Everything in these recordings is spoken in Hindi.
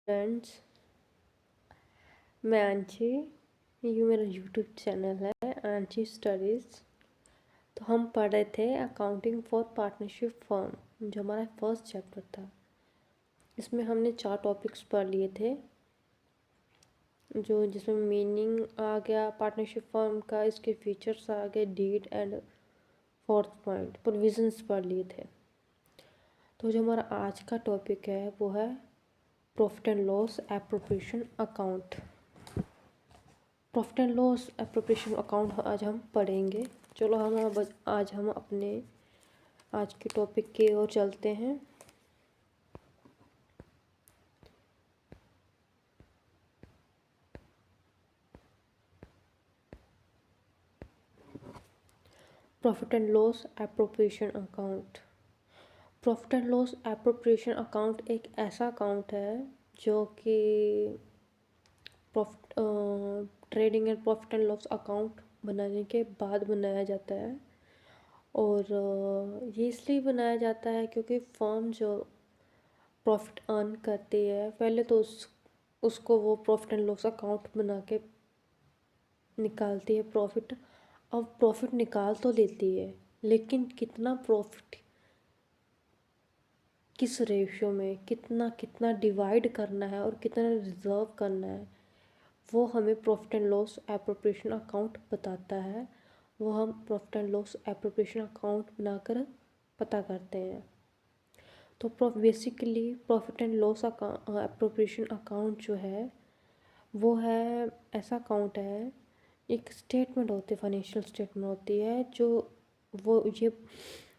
फ्रेंड्स, मैं आंची। ये मेरा यूट्यूब चैनल है आंची स्टडीज़। तो हम पढ़ रहे थे अकाउंटिंग फॉर पार्टनरशिप फर्म, जो हमारा फर्स्ट चैप्टर था। इसमें हमने 4 टॉपिक्स पढ़ लिए थे, जिसमें मीनिंग आ गया पार्टनरशिप फर्म का, इसके फीचर्स आ गए, deed and fourth point provisions पढ़ लिए थे। तो जो हमारा आज का टॉपिक है वो है profit and loss appropriation account. Profit and loss appropriation account आज हम पढ़ेंगे। चलो आज हम अपने आज के टॉपिक की ओर चलते हैं। Profit and loss appropriation account. Profit and loss appropriation account एक ऐसा अकाउंट है जो कि profit trading and profit and loss account बनाने के बाद बनाया जाता है। और ये इसलिए बनाया जाता है क्योंकि फर्म जो प्रॉफिट अर्न करती है, पहले तो उसको वो प्रॉफिट एंड लॉस अकाउंट बना के निकालती है प्रॉफिट। अब प्रॉफिट निकाल तो लेती है, लेकिन कितना प्रॉफिट किस रेशियो में कितना कितना डिवाइड करना है और कितना रिजर्व करना है, वो हमें profit and loss appropriation account बताता है। वो हम profit and loss appropriation account बनाकर पता करते हैं। तो basically profit and loss appropriation account जो है वो है ऐसा अकाउंट है, एक स्टेटमेंट होती है, फाइनेंशियल स्टेटमेंट होती है, ये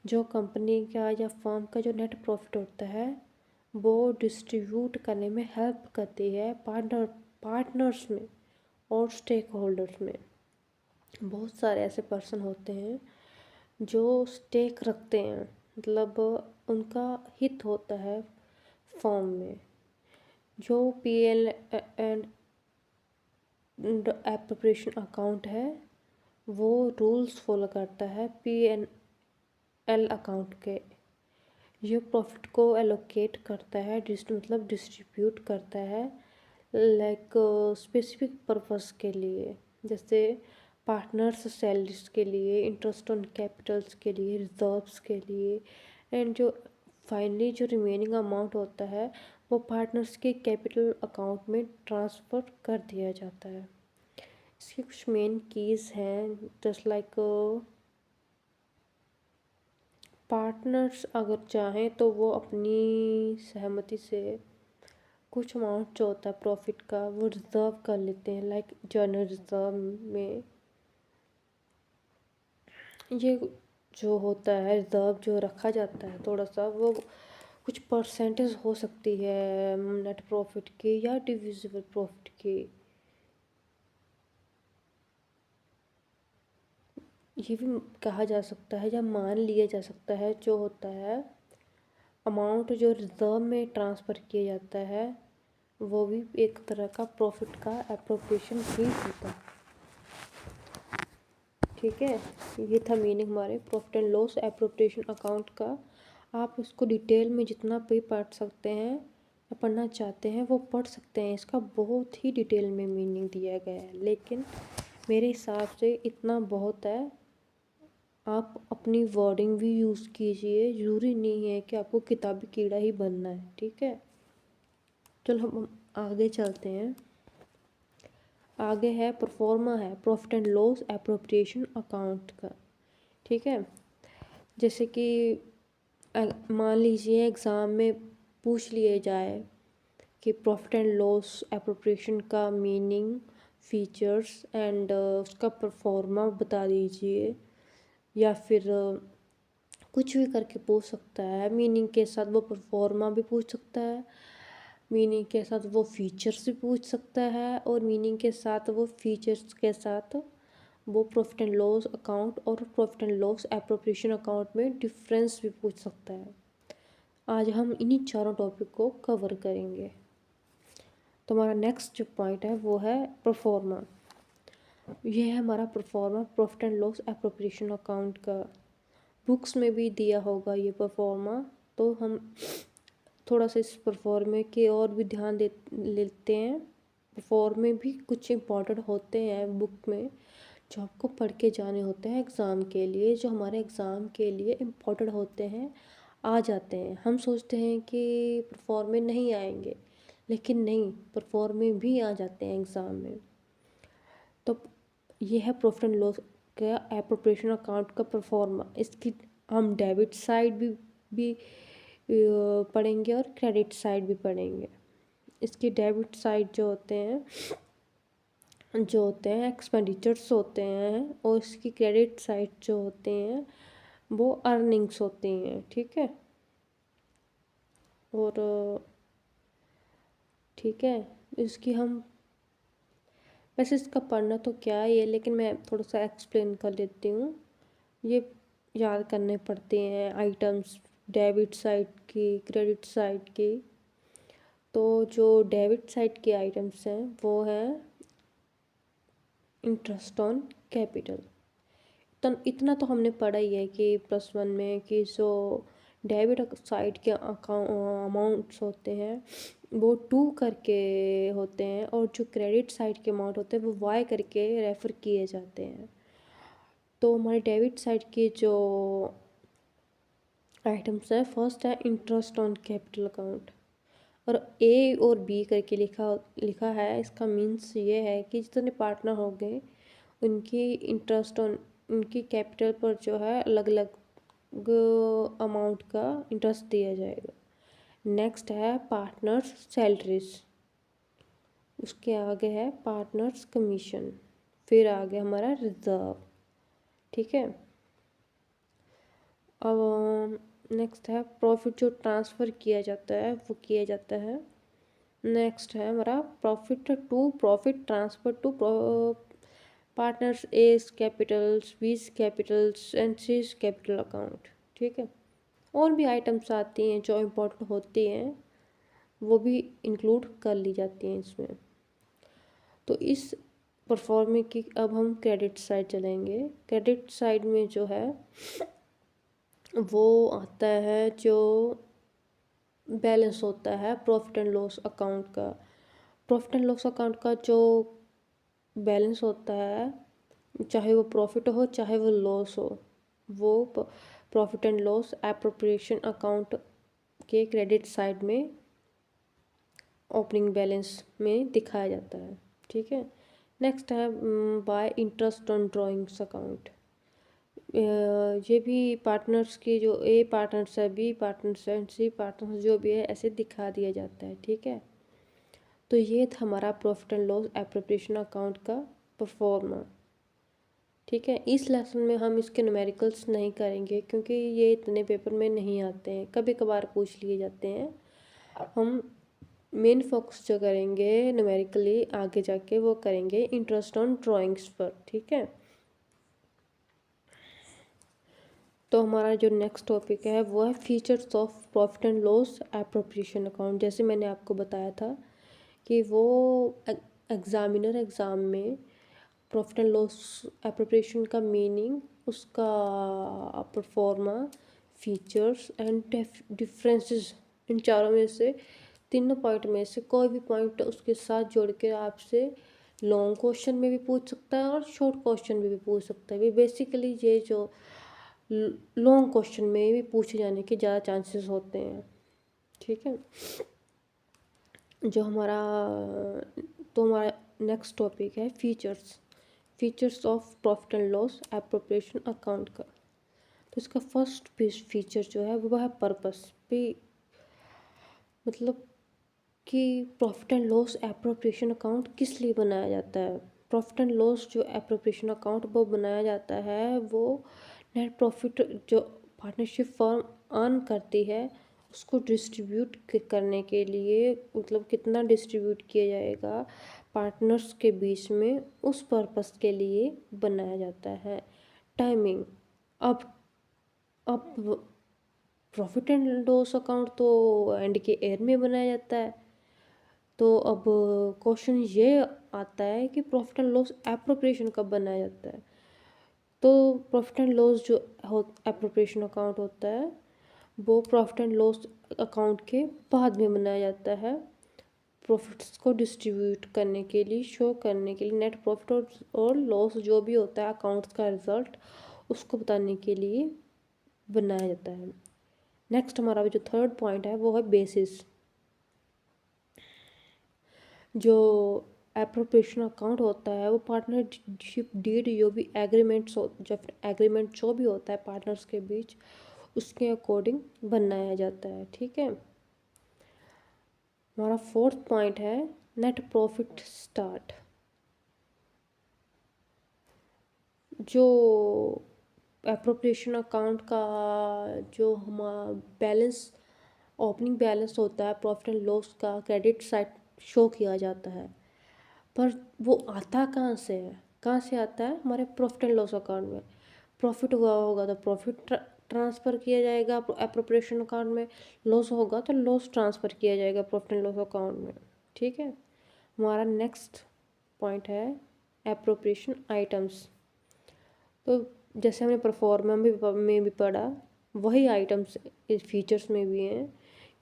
जो कंपनी का या फर्म का जो नेट प्रॉफिट होता है वो डिस्ट्रीब्यूट करने में हेल्प करती है पार्टनर्स में और स्टेक होल्डर्स में। बहुत सारे ऐसे पर्सन होते हैं जो स्टेक रखते हैं, मतलब उनका हित होता है फर्म में। जो पीएल एंड एप्रोप्रिएशन अकाउंट है वो रूल्स फॉलो करता है पीएनएल अकाउंट के। ये प्रॉफिट को एलोकेट करता है, मतलब डिस्ट्रीब्यूट करता है, लाइक स्पेसिफिक पर्पस के लिए, जैसे पार्टनर्स सैलरीज के लिए, इंटरेस्ट ऑन कैपिटल्स के लिए, रिजर्व्स के लिए, एंड जो फाइनली जो रिमेनिंग अमाउंट होता है वो पार्टनर्स के कैपिटल अकाउंट में ट्रांसफ़र कर दिया जाता है। इसकी कुछ मेन कीज़ हैं, जस्ट लाइक पार्टनर्स अगर चाहें तो वो अपनी सहमति से कुछ अमाउंट जो होता है प्रॉफिट का वो रिज़र्व कर लेते हैं, लाइक जनरल रिज़र्व में। ये जो होता है रिज़र्व जो रखा जाता है थोड़ा सा, वो कुछ परसेंटेज हो सकती है नेट प्रॉफिट की या डिविजिबल प्रॉफिट की। ये भी कहा जा सकता है या मान लिया जा सकता है, जो होता है अमाउंट जो रिज़र्व में ट्रांसफ़र किया जाता है वो भी एक तरह का प्रॉफिट का एप्रोप्रिएशन ही होता है। ठीक है, ये था मीनिंग हमारे profit and loss appropriation account का। आप इसको डिटेल में जितना भी पढ़ सकते हैं या पढ़ना चाहते हैं वो पढ़ सकते हैं। इसका बहुत ही डिटेल में मीनिंग दिया गया है, लेकिन मेरे हिसाब से इतना बहुत है। आप अपनी वर्डिंग भी यूज़ कीजिए, ज़रूरी नहीं है कि आपको किताबी कीड़ा ही बनना है। ठीक है, चलो हम आगे चलते हैं। आगे है प्रोफॉर्मा, है profit and loss appropriation account का। ठीक है, जैसे कि मान लीजिए एग्ज़ाम में पूछ लिए जाए कि प्रॉफिट एंड लॉस एप्रोप्रिएशन का मीनिंग, फीचर्स एंड उसका प्रोफॉर्मा बता दीजिए, या फिर कुछ भी करके पूछ सकता है। मीनिंग के साथ वो प्रोफॉर्मा भी पूछ सकता है, मीनिंग के साथ वो फीचर्स भी पूछ सकता है, और मीनिंग के साथ वो फीचर्स के साथ वो प्रॉफिट एंड लॉस अकाउंट और profit and loss appropriation account में डिफरेंस भी पूछ सकता है। आज हम इन्हीं चारों टॉपिक को कवर करेंगे। तो हमारा नेक्स्ट जो पॉइंट है वो है प्रोफॉर्मा। ये है हमारा proforma profit and loss appropriation account का। बुक्स में भी दिया होगा ये प्रोफॉर्मा, तो हम थोड़ा सा इस परफॉर्मे के और भी ध्यान दे लेते हैं। परफॉर्मे भी कुछ इम्पोर्टेंट होते हैं बुक में जो आपको पढ़ के जाने होते हैं एग्ज़ाम के लिए, जो हमारे एग्ज़ाम के लिए इम्पोर्टेंट होते हैं, आ जाते हैं। हम सोचते हैं कि परफॉर्मे नहीं आएंगे, लेकिन नहीं, परफॉर्मे भी आ जाते हैं एग्ज़ाम में। तो ये है प्रॉफिट एंड लॉस का एप्रोप्रिएशन अकाउंट का परफॉर्मा। इसकी हम डेबिट साइड भी पढ़ेंगे और क्रेडिट साइड भी पढ़ेंगे। इसकी डेबिट साइड जो होते हैं एक्सपेंडिचर्स होते हैं, और इसकी क्रेडिट साइड जो होते हैं वो अर्निंग्स होती हैं, ठीक है। और ठीक है, इसकी हम वैसे इसका पढ़ना तो क्या है ये, लेकिन मैं थोड़ा सा एक्सप्लेन कर देती हूँ। ये याद करने पड़ते हैं आइटम्स डेबिट साइड की, क्रेडिट साइड की। तो जो डेबिट साइड के आइटम्स हैं वो हैं इंटरेस्ट ऑन कैपिटल। इतना तो हमने पढ़ा ही है कि +1 में कि जो डेबिट साइड के अमाउंट्स होते हैं वो 2 करके होते हैं, और जो क्रेडिट साइड के अमाउंट होते हैं वो Y करके रेफ़र किए जाते हैं। तो हमारे डेबिट साइड के जो आइटम्स है, फर्स्ट है इंटरेस्ट ऑन कैपिटल अकाउंट, और A और B करके लिखा है। इसका मीन्स ये है कि जितने पार्टनर हो गए उनकी इंटरेस्ट ऑन उनकी कैपिटल पर जो है अलग अलग अमाउंट का इंटरेस्ट दिया जाएगा। नेक्स्ट है पार्टनर्स सैलरीज, उसके आगे है पार्टनर्स कमीशन, फिर आगे हमारा रिजर्व, ठीक है। अब नेक्स्ट है प्रॉफिट जो ट्रांसफ़र किया जाता है वो किया जाता है। नेक्स्ट है हमारा profit transfer to partners A's capitals, B's capitals and C's capital account, ठीक है। और भी आइटम्स आती हैं जो इम्पोर्टेंट होती हैं, वो भी इंक्लूड कर ली जाती हैं इसमें। तो इस परफॉर्मे की अब हम क्रेडिट साइड चलेंगे। क्रेडिट साइड में जो है वो आता है जो बैलेंस होता है प्रॉफिट एंड लॉस अकाउंट का। प्रॉफिट एंड लॉस अकाउंट का जो बैलेंस होता है, चाहे वो प्रॉफिट हो चाहे वो लॉस हो, वो profit and loss appropriation account के क्रेडिट साइड में ओपनिंग बैलेंस में दिखाया जाता है, ठीक है। नेक्स्ट है bye interest on drawings account. ये भी पार्टनर्स की जो ए पार्टनर्स है, बी पार्टनर्स है, सी पार्टनर्स जो भी है ऐसे दिखा दिया जाता है, ठीक है। तो ये था हमारा profit and loss appropriation account का परफॉर्मा, ठीक है। इस लेसन में हम इसके न्यूमेरिकल्स नहीं करेंगे क्योंकि ये इतने पेपर में नहीं आते हैं, कभी कभार पूछ लिए जाते हैं। हम मेन फोकस जो करेंगे न्यूमेरिकली आगे जाके वो करेंगे इंटरेस्ट ऑन ड्राइंग्स पर, ठीक है। तो हमारा जो नेक्स्ट टॉपिक है वो है features of profit and loss appropriation account. जैसे मैंने आपको बताया था कि वो एग्ज़ाम में प्रॉफिट एंड लॉस एप्रोप्रिएशन का मीनिंग, उसका परफॉर्मा, फीचर्स एंड डिफरेंसेस, इन चारों में से तीनों पॉइंट में से कोई भी पॉइंट उसके साथ जोड़ के आपसे लॉन्ग क्वेश्चन में भी पूछ सकता है और शॉर्ट क्वेश्चन में भी पूछ सकता है। बेसिकली ये जो लॉन्ग क्वेश्चन में भी पूछे जाने के ज़्यादा चांसेस होते हैं, ठीक है। जो हमारा नेक्स्ट टॉपिक है features of profit and loss appropriation account का। तो इसका फर्स्ट फीचर जो है वो है पर्पस भी, मतलब कि profit and loss appropriation account किस लिए बनाया जाता है। प्रॉफिट एंड लॉस जो एप्रोप्रिएशन अकाउंट वो बनाया जाता है, वो नेट प्रॉफिट जो पार्टनरशिप फर्म अर्न करती है उसको डिस्ट्रीब्यूट करने के लिए, मतलब कितना डिस्ट्रीब्यूट किया जाएगा पार्टनर्स के बीच में, उस पर्पस के लिए बनाया जाता है। टाइमिंग, अब प्रॉफिट एंड लॉस अकाउंट तो एंड के एयर में बनाया जाता है। तो अब क्वेश्चन ये आता है कि प्रॉफिट एंड लॉस एप्रोप्रिएशन कब बनाया जाता है। तो प्रॉफिट एंड लॉस जो एप्रोप्रिएशन अकाउंट होता है वो प्रॉफिट एंड लॉस अकाउंट के बाद में बनाया जाता है, प्रॉफिट्स को डिस्ट्रीब्यूट करने के लिए, शो करने के लिए। नेट प्रॉफिट और लॉस जो भी होता है अकाउंट्स का रिजल्ट, उसको बताने के लिए बनाया जाता है। नेक्स्ट हमारा जो थर्ड पॉइंट है वो है बेसिस। जो एप्रोप्रिएशन अकाउंट होता है वो पार्टनरशिप डीड जो भी एग्रीमेंट्स जो एग्रीमेंट जो भी होता है पार्टनर्स के बीच, उसके अकॉर्डिंग बनाया जाता है। ठीक है, हमारा फोर्थ पॉइंट है नेट प्रॉफिट स्टार्ट। जो एप्रोप्रिएशन अकाउंट का जो हमारा बैलेंस, ओपनिंग बैलेंस होता है प्रॉफिट एंड लॉस का, क्रेडिट साइड शो किया जाता है, पर वो आता कहाँ से है? कहाँ से आता है? हमारे प्रॉफिट एंड लॉस अकाउंट में। प्रॉफिट हुआ होगा तो प्रॉफिट ट्रांसफ़र किया जाएगा एप्रोप्रिएशन अकाउंट में, लॉस होगा तो लॉस ट्रांसफ़र किया जाएगा प्रॉफिट एंड लॉस अकाउंट में। ठीक है, हमारा नेक्स्ट पॉइंट है एप्रोप्रिएशन आइटम्स। तो जैसे हमने परफॉर्मा में भी पढ़ा, वही आइटम्स इस फीचर्स में भी हैं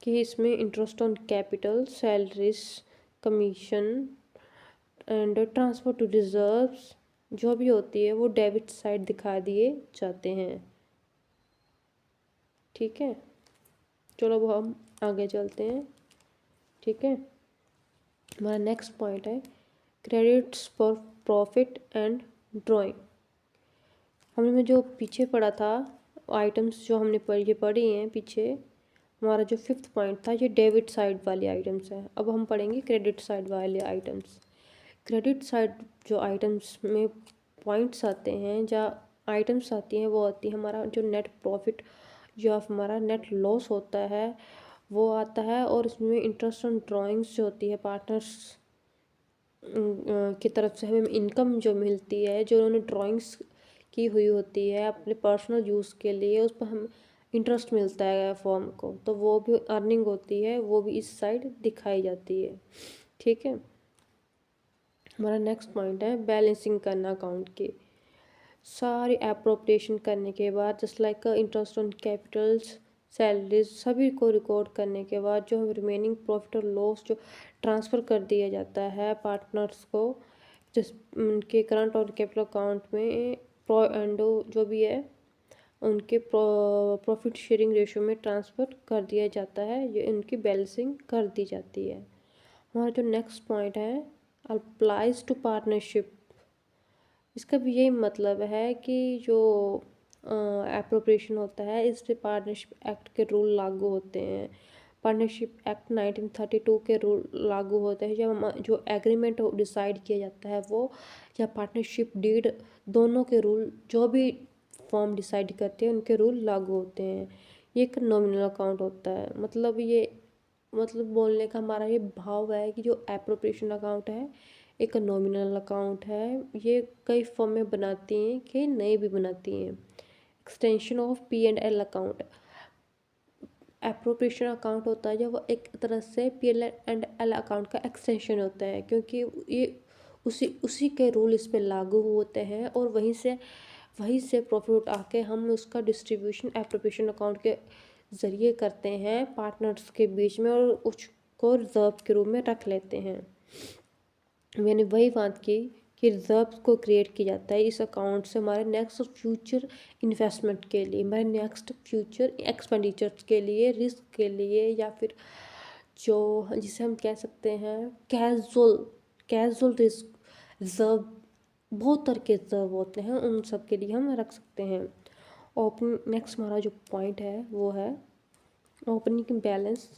कि इसमें interest on capital, salaries, commission and transfer to reserves जो भी होती है वो डेबिट साइड दिखा दिए जाते हैं। ठीक है, चलो अब हम आगे चलते हैं। ठीक है, हमारा नेक्स्ट पॉइंट है credits for profit and drawing. हमने जो पीछे पढ़ा था आइटम्स जो हमने पढ़ी हैं पीछे, हमारा जो फिफ्थ पॉइंट था ये डेबिट साइड वाले आइटम्स हैं। अब हम पढ़ेंगे क्रेडिट साइड वाले आइटम्स। क्रेडिट साइड जो आइटम्स में पॉइंट्स आते हैं, जहाँ आइटम्स आती हैं वो आती है हमारा जो नेट प्रॉफिट, जो हमारा नेट लॉस होता है वो आता है, और इसमें इंटरेस्ट ऑन ड्राइंग्स जो होती है पार्टनर्स की तरफ से हमें इनकम जो मिलती है, जो उन्होंने ड्राइंग्स की हुई होती है अपने पर्सनल यूज़ के लिए, उस पर हम इंटरेस्ट मिलता है फॉर्म को, तो वो भी अर्निंग होती है, वो भी इस साइड दिखाई जाती है। ठीक है, हमारा नेक्स्ट पॉइंट है बैलेंसिंग करना अकाउंट की। सारी एप्रोप्रिएशन करने के बाद just like interest on Capitals, salaries सभी को रिकॉर्ड करने के बाद जो रिमेनिंग प्रॉफिट और लॉस जो ट्रांसफ़र कर दिया जाता है पार्टनर्स को, जिस उनके करंट और कैपिटल अकाउंट में प्रो एंड जो भी है उनके प्रॉफिट शेयरिंग रेशो में ट्रांसफ़र कर दिया जाता है, ये इनकी बैलेंसिंग कर दी जाती है। हमारा जो नेक्स्ट पॉइंट है अप्लाइज टू पार्टनरशिप। इसका भी यही मतलब है कि जो एप्रोप्रिएशन होता है इस पे पार्टनरशिप एक्ट के रूल लागू होते हैं। पार्टनरशिप एक्ट 1932 के रूल लागू होते हैं जब जो एग्रीमेंट डिसाइड किया जाता है वो, या पार्टनरशिप डीड, दोनों के रूल जो भी फॉर्म डिसाइड करते हैं उनके रूल लागू होते हैं। ये एक नॉमिनल अकाउंट होता है, मतलब बोलने का हमारा ये भाव है कि जो एप्रोप्रिएशन अकाउंट है एक नॉमिनल अकाउंट है। ये कई फर्में बनाती हैं कि नए भी बनाती हैं। Extension of P&L account. Appropriation account होता है जब वो एक तरह से P&L अकाउंट का एक्सटेंशन होता है, क्योंकि ये उसी के रूल इस पे लागू होते हैं, और वहीं से प्रॉफिट उठा के हम उसका डिस्ट्रीब्यूशन एप्रोप्रिएशन अकाउंट के ज़रिए करते हैं पार्टनर्स के बीच में, और उसको रिजर्व के रूप में रख लेते हैं। मैंने वही बात की कि रिजर्व को क्रिएट किया जाता है इस अकाउंट से हमारे नेक्स्ट फ्यूचर इन्वेस्टमेंट के लिए, हमारे नेक्स्ट फ्यूचर एक्सपेंडिचर्स के लिए, रिस्क के लिए, या फिर जो जिसे हम कह सकते हैं कैजुअल रिस्क रिजर्व। बहुत तरह के रिजर्व होते हैं, उन सब के लिए हम रख सकते हैं। ओपनिंग नेक्स्ट हमारा जो पॉइंट है वो है opening balance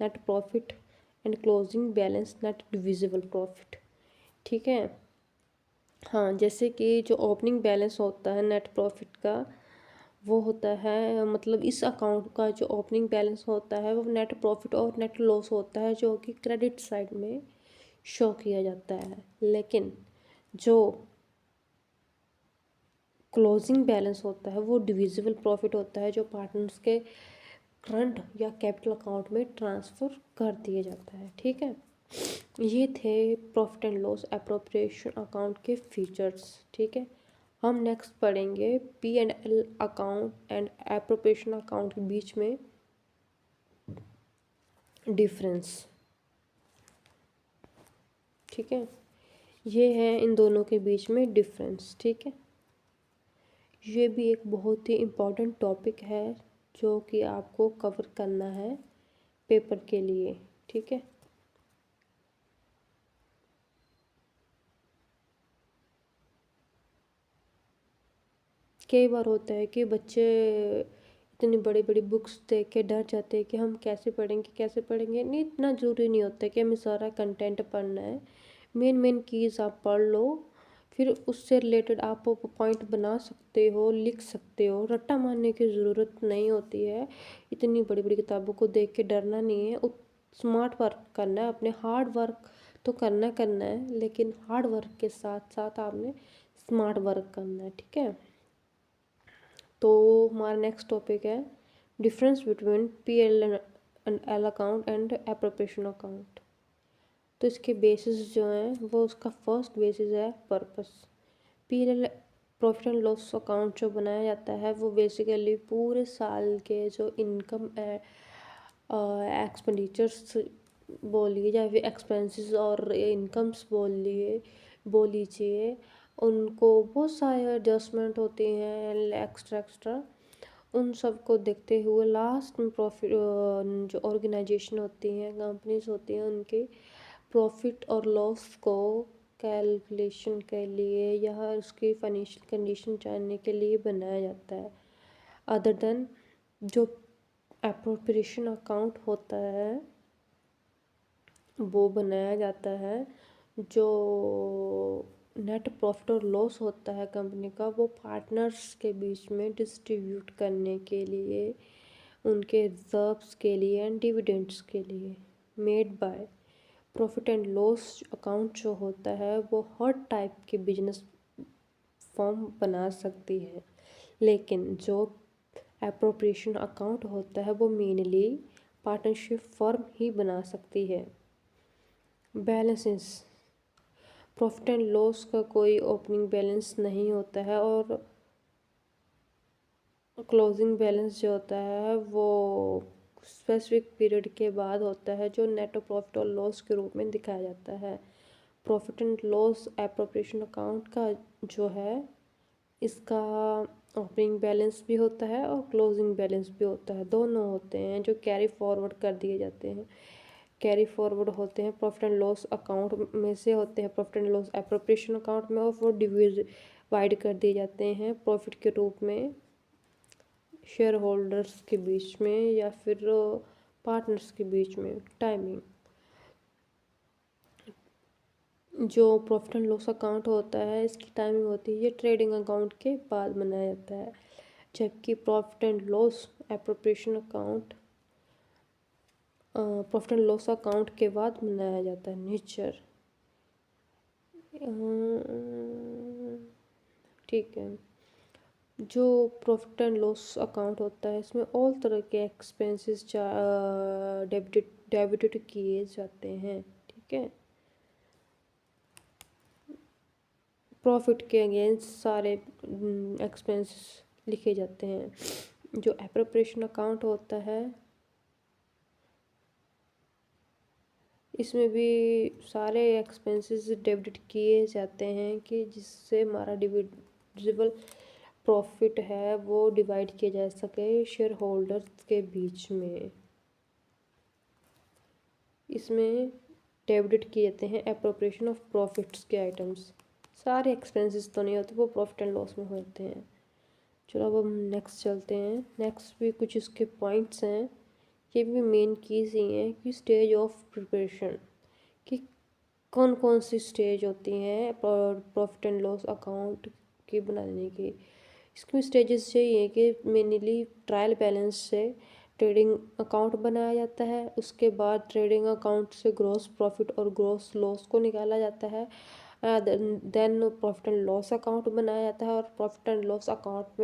net profit and closing balance net divisible profit. ठीक है, हाँ, जैसे कि जो ओपनिंग बैलेंस होता है नेट प्रॉफिट का, वो होता है मतलब इस अकाउंट का जो ओपनिंग बैलेंस होता है वो नेट प्रॉफिट और नेट लॉस होता है, जो कि क्रेडिट साइड में शो किया जाता है। लेकिन जो क्लोजिंग बैलेंस होता है वो डिविजिबल प्रॉफिट होता है, जो पार्टनर्स के करंट या कैपिटल अकाउंट में ट्रांसफ़र कर दिया जाता है। ठीक है, ये थे profit and loss appropriation account के फीचर्स। ठीक है, हम नेक्स्ट पढ़ेंगे P&L account and appropriation account के बीच में डिफरेंस। ठीक है, ये है इन दोनों के बीच में डिफरेंस। ठीक है, ये भी एक बहुत ही इम्पोर्टेंट टॉपिक है जो कि आपको कवर करना है पेपर के लिए। ठीक है, कई बार होता है कि बच्चे इतनी बड़ी बड़ी बुक्स देख के डर जाते हैं कि हम कैसे पढ़ेंगे। नहीं, इतना ज़रूरी नहीं होता कि हमें सारा कंटेंट पढ़ना है। मेन मेन कीज़ आप पढ़ लो, फिर उससे रिलेटेड आप पॉइंट बना सकते हो, लिख सकते हो। रट्टा मारने की ज़रूरत नहीं होती है। इतनी बड़ी बड़ी किताबों को देख के डरना नहीं है। स्मार्ट वर्क करना है, अपने हार्ड वर्क तो करना है, लेकिन हार्ड वर्क के साथ साथ आपने स्मार्ट वर्क करना है। ठीक है, तो हमारा नेक्स्ट टॉपिक है difference between P and L account and appropriation account. तो इसके बेसिस जो हैं वो, उसका फर्स्ट बेसिस है purpose. P L profit and loss account जो बनाया जाता है वो बेसिकली पूरे साल के जो इनकम एक्सपेंडिचर्स बोलिए या फिर एक्सपेंसेस और इनकम्स बोल लीजिए, उनको बहुत सारे एडजस्टमेंट होती हैं एक्स्ट्रा एक्स्ट्रा, उन सब को देखते हुए लास्ट में प्रॉफिट, जो ऑर्गेनाइजेशन होती हैं, कंपनीज होती हैं, उनके प्रॉफिट और लॉस को कैलकुलेशन के लिए या उसकी फाइनेंशियल कंडीशन जानने के लिए बनाया जाता है। अदर देन जो एप्रोप्रिएशन अकाउंट होता है वो बनाया जाता है, जो नेट प्रॉफिट और लॉस होता है कंपनी का, वो पार्टनर्स के बीच में डिस्ट्रीब्यूट करने के लिए, उनके रिजर्व्स के लिए एंड डिविडेंड्स के लिए made by. Profit and loss account जो होता है वो हर टाइप के बिजनेस फॉर्म बना सकती है, लेकिन जो एप्रोप्रिएशन अकाउंट होता है वो मेनली पार्टनरशिप फर्म ही बना सकती है। बैलेंसेस, प्रॉफिट एंड लॉस का कोई ओपनिंग बैलेंस नहीं होता है और क्लोजिंग बैलेंस जो होता है वो स्पेसिफिक पीरियड के बाद होता है, जो नेट प्रॉफिट और लॉस के रूप में दिखाया जाता है। Profit and loss appropriation account का जो है, इसका ओपनिंग बैलेंस भी होता है और क्लोजिंग बैलेंस भी होता है, दोनों होते हैं जो कैरी फॉरवर्ड कर दिए जाते हैं। कैरी फॉरवर्ड होते हैं प्रॉफिट एंड लॉस अकाउंट में से, होते हैं profit and loss appropriation account में, और वो डिवाइड कर दिए जाते हैं प्रॉफिट के रूप में शेयर होल्डर्स के बीच में या फिर पार्टनर्स के बीच में। टाइमिंग, जो प्रॉफिट एंड लॉस अकाउंट होता है इसकी टाइमिंग होती है, ये ट्रेडिंग अकाउंट के बाद बनाया जाता है, जबकि profit and loss appropriation account profit and loss account के बाद बनाया जाता है। नेचर, ठीक है, जो प्रॉफिट एंड लॉस अकाउंट होता है इसमें ऑल तरह के एक्सपेंसेस डेबिटेड किए जाते हैं। ठीक है, प्रॉफिट के अगेंस्ट सारे एक्सपेंसेस लिखे जाते हैं। जो एप्रोप्रिएशन अकाउंट होता है इसमें भी सारे एक्सपेंसेस डेबिट किए जाते हैं कि जिससे हमारा डिविजिबल प्रॉफिट है वो डिवाइड किया जा सके शेयर होल्डर्स के बीच में। इसमें डेबिट किए जाते हैं एप्रोप्रिएशन ऑफ प्रॉफिट्स के आइटम्स। सारे एक्सपेंसेस तो नहीं होते, वो प्रॉफिट एंड लॉस में होते हैं। चलो अब हम नेक्स्ट चलते हैं। नेक्स्ट भी कुछ इसके पॉइंट्स हैं, ये भी मेन कीज़ ही हैं कि स्टेज ऑफ प्रिपरेशन, कि कौन कौन सी स्टेज होती हैं प्रॉफिट एंड लॉस अकाउंट की बनाने की। इसमें स्टेजेस यही है कि मेनली ट्रायल बैलेंस से ट्रेडिंग अकाउंट बनाया जाता है, उसके बाद ट्रेडिंग अकाउंट से ग्रॉस प्रॉफिट और ग्रॉस लॉस को निकाला जाता है, then profit and loss account बनाया जाता है, और प्रॉफिट एंड लॉस अकाउंट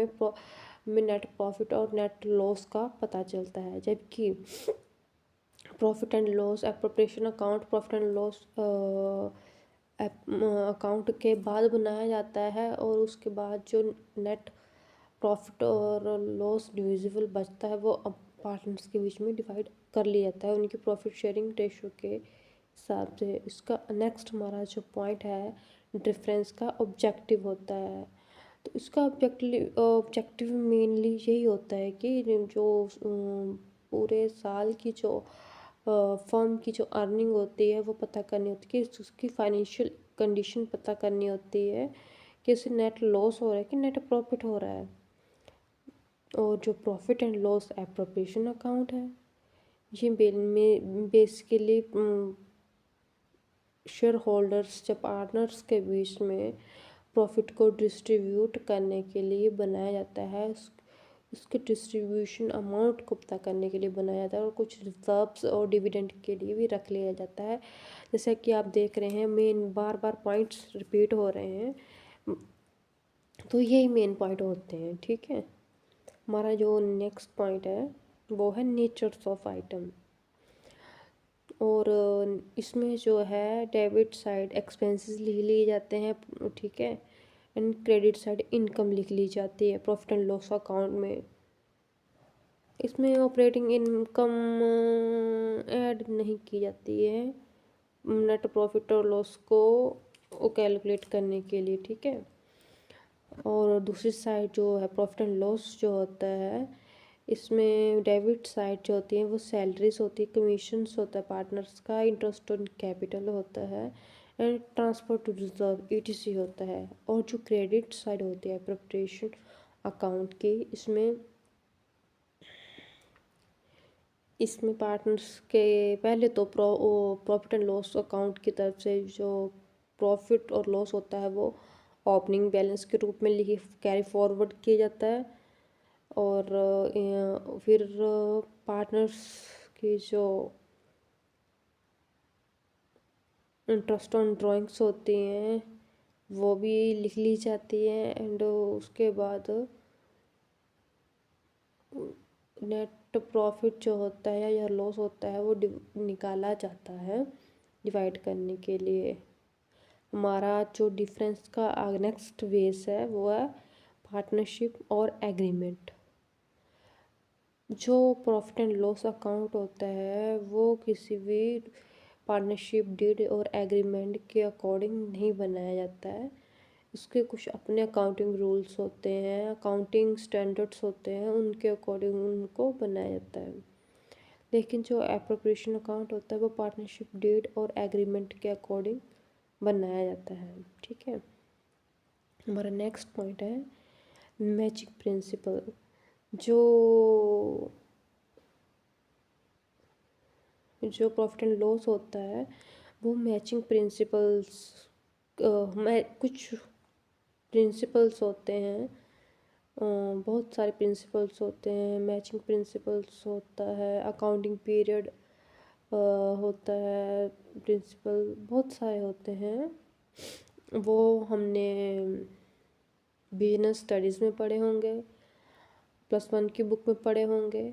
में नेट प्रॉफिट और नेट लॉस का पता चलता है। जबकि profit and loss appropriation account profit and loss account के बाद बनाया जाता है, और उसके बाद जो नेट प्रॉफिट और लॉस डिविजिबल बचता है वो अब पार्टनर्स के बीच में डिवाइड कर लिया जाता है उनकी प्रॉफिट शेयरिंग रेशो के हिसाब से। इसका नेक्स्ट हमारा जो पॉइंट है डिफरेंस का ऑब्जेक्टिव होता है। तो इसका ऑब्जेक्टिव मेनली यही होता है कि जो पूरे साल की जो फर्म की जो अर्निंग होती है वो पता करनी होती है, कि उसकी फाइनेंशियल कंडीशन पता करनी होती है कि उसे नेट लॉस हो रहा है कि नेट प्रॉफिट हो रहा है। और जो profit and loss appropriation account है ये बेसिकली शेयर होल्डर्स या पार्टनर्स के बीच में प्रॉफिट को डिस्ट्रीब्यूट करने के लिए बनाया जाता है। उसके डिस्ट्रीब्यूशन अमाउंट को पता करने के लिए बनाया जाता है और कुछ रिजर्व्स और डिविडेंड के लिए भी रख लिया जाता है। जैसा कि आप देख रहे हैं मेन बार बार पॉइंट्स रिपीट हो रहे हैं, तो यही मेन पॉइंट होते हैं। ठीक है, हमारा जो नेक्स्ट पॉइंट है वो है नेचर्स ऑफ आइटम। और इसमें जो है डेबिट साइड एक्सपेंसेस लिख लिए जाते हैं, ठीक है, एंड क्रेडिट साइड इनकम लिख ली जाती है प्रॉफिट एंड लॉस अकाउंट में। इसमें ऑपरेटिंग इनकम ऐड नहीं की जाती है नेट प्रॉफिट और लॉस को कैलकुलेट करने के लिए। ठीक है, और दूसरी साइड जो है प्रॉफिट एंड लॉस जो होता है इसमें डेबिट साइड जो होती है वो सैलरीज होती है, कमीशंस होता है पार्टनर्स का, इंटरेस्ट ऑन कैपिटल होता है and transfer to reserve ETC होता है। और जो क्रेडिट साइड होती है प्रिपरेशन अकाउंट की, इसमें पार्टनर्स के पहले तो प्रॉफिट एंड लॉस अकाउंट की तरफ से जो प्रॉफिट और लॉस होता है वो ओपनिंग बैलेंस के रूप में लिखी कैरी फॉरवर्ड किया जाता है। और फिर पार्टनर्स की जो इंटरेस्ट ऑन ड्राइंग्स होती हैं वो भी लिख ली जाती है एंड उसके बाद नेट प्रॉफिट जो होता है या लॉस होता है वो निकाला जाता है डिवाइड करने के लिए। हमारा जो डिफरेंस का नेक्स्ट बेस है वो है पार्टनरशिप और एग्रीमेंट। जो प्रॉफिट एंड लॉस अकाउंट होता है वो किसी भी पार्टनरशिप डीड और एग्रीमेंट के अकॉर्डिंग नहीं बनाया जाता है। इसके कुछ अपने अकाउंटिंग रूल्स होते हैं, अकाउंटिंग स्टैंडर्ड्स होते हैं, उनके अकॉर्डिंग उनको बनाया जाता है। लेकिन जो एप्रोप्रिएशन अकाउंट होता है वो पार्टनरशिप डीड और एग्रीमेंट के अकॉर्डिंग बनाया जाता है। ठीक है, हमारा नेक्स्ट पॉइंट है मैचिंग प्रिंसिपल। जो प्रॉफिट एंड लॉस होता है वो मैचिंग प्रिंसिपल्स में कुछ प्रिंसिपल्स होते हैं, बहुत सारे प्रिंसिपल्स होते हैं। मैचिंग प्रिंसिपल्स होता है, अकाउंटिंग पीरियड होता है, प्रिंसिपल बहुत सारे होते हैं। वो हमने बिजनेस स्टडीज़ में पढ़े होंगे, +1 की बुक में पढ़े होंगे।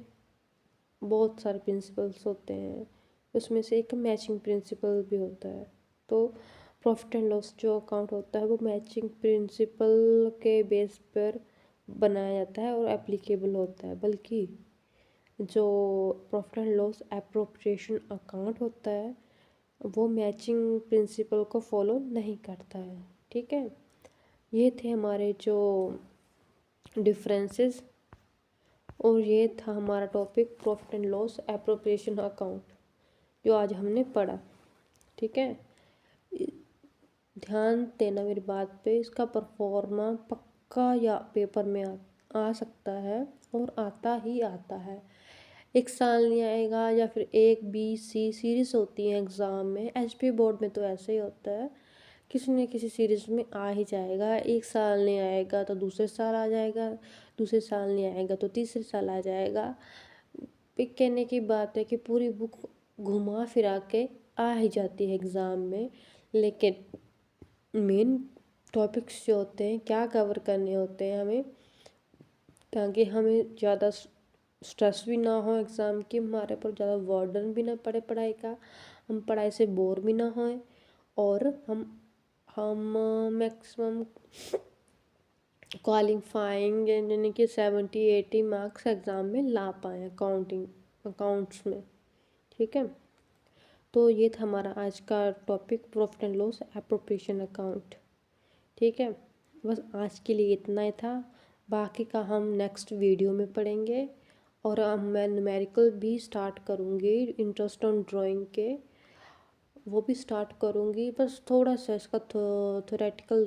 बहुत सारे प्रिंसिपल्स होते हैं, उसमें से एक मैचिंग प्रिंसिपल भी होता है। तो प्रॉफिट एंड लॉस जो अकाउंट होता है वो मैचिंग प्रिंसिपल के बेस पर बनाया जाता है और एप्लीकेबल होता है। बल्कि जो profit and loss appropriation account होता है वो मैचिंग प्रिंसिपल को फॉलो नहीं करता है। ठीक है, ये थे हमारे जो डिफरेंसेस और ये था हमारा topic profit and loss appropriation account जो आज हमने पढ़ा। ठीक है, ध्यान देना मेरी बात पे, इसका परफॉर्मा पक्का या पेपर में आ सकता है और आता ही आता है। एक साल नहीं आएगा या फिर A B C सीरीज होती है एग्ज़ाम में, HP बोर्ड में तो ऐसे ही होता है, किसी न किसी सीरीज में आ ही जाएगा। एक साल नहीं आएगा तो दूसरे साल आ जाएगा, दूसरे साल नहीं आएगा तो तीसरे साल आ जाएगा। कहने की बात है कि पूरी बुक घुमा फिरा के आ ही जाती है एग्ज़ाम में, लेकिन मेन टॉपिक्स जो होते हैं क्या कवर करने होते हैं हमें, ताकि हमें ज़्यादा स्ट्रेस भी ना हो एग्ज़ाम की, हमारे पर ज़्यादा बर्डन भी ना पड़े पढ़ाई का, हम पढ़ाई से बोर भी ना होएं और हम मैक्सिमम क्वालिफाइंग यानी कि 70-80 मार्क्स एग्ज़ाम में ला पाएँ अकाउंट्स में। ठीक है। तो ये था हमारा आज का topic, profit and loss appropriation account. ठीक है, बस आज के लिए इतना ही था। बाकी का हम नेक्स्ट वीडियो में पढ़ेंगे। और मैं न्यूमेरिकल भी स्टार्ट करूँगी, इंटरेस्ट ऑन ड्राइंग के वो भी स्टार्ट करूँगी। बस थोड़ा सा इसका थ्योरेटिकल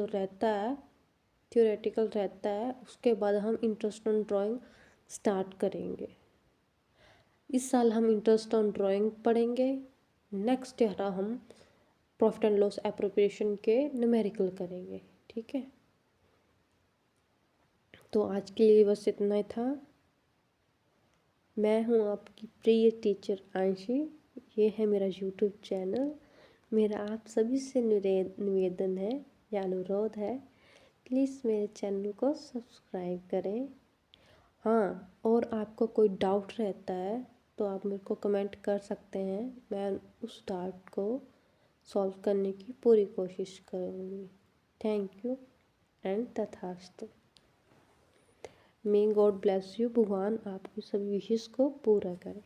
रहता है। उसके बाद हम इंटरेस्ट ऑन ड्राइंग स्टार्ट करेंगे। इस साल हम इंटरेस्ट ऑन ड्राइंग पढ़ेंगे। नेक्स्ट ईयर हम प्रॉफिट एंड लॉस एप्रोप्रिएशन के न्यूमेरिकल करेंगे। ठीक है, तो आज के लिए बस इतना ही था। मैं हूँ आपकी प्रिय टीचर आंशी। ये है मेरा यूट्यूब चैनल। मेरा आप सभी से निवेदन है या अनुरोध है, प्लीज़ मेरे चैनल को सब्सक्राइब करें। हाँ, और आपको कोई डाउट रहता है तो आप मेरे को कमेंट कर सकते हैं। मैं उस डाउट को सॉल्व करने की पूरी कोशिश करूँगी। थैंक यू एंड तथास्तु। May God bless you. भगवान आपकी सभी विशेष को पूरा करे।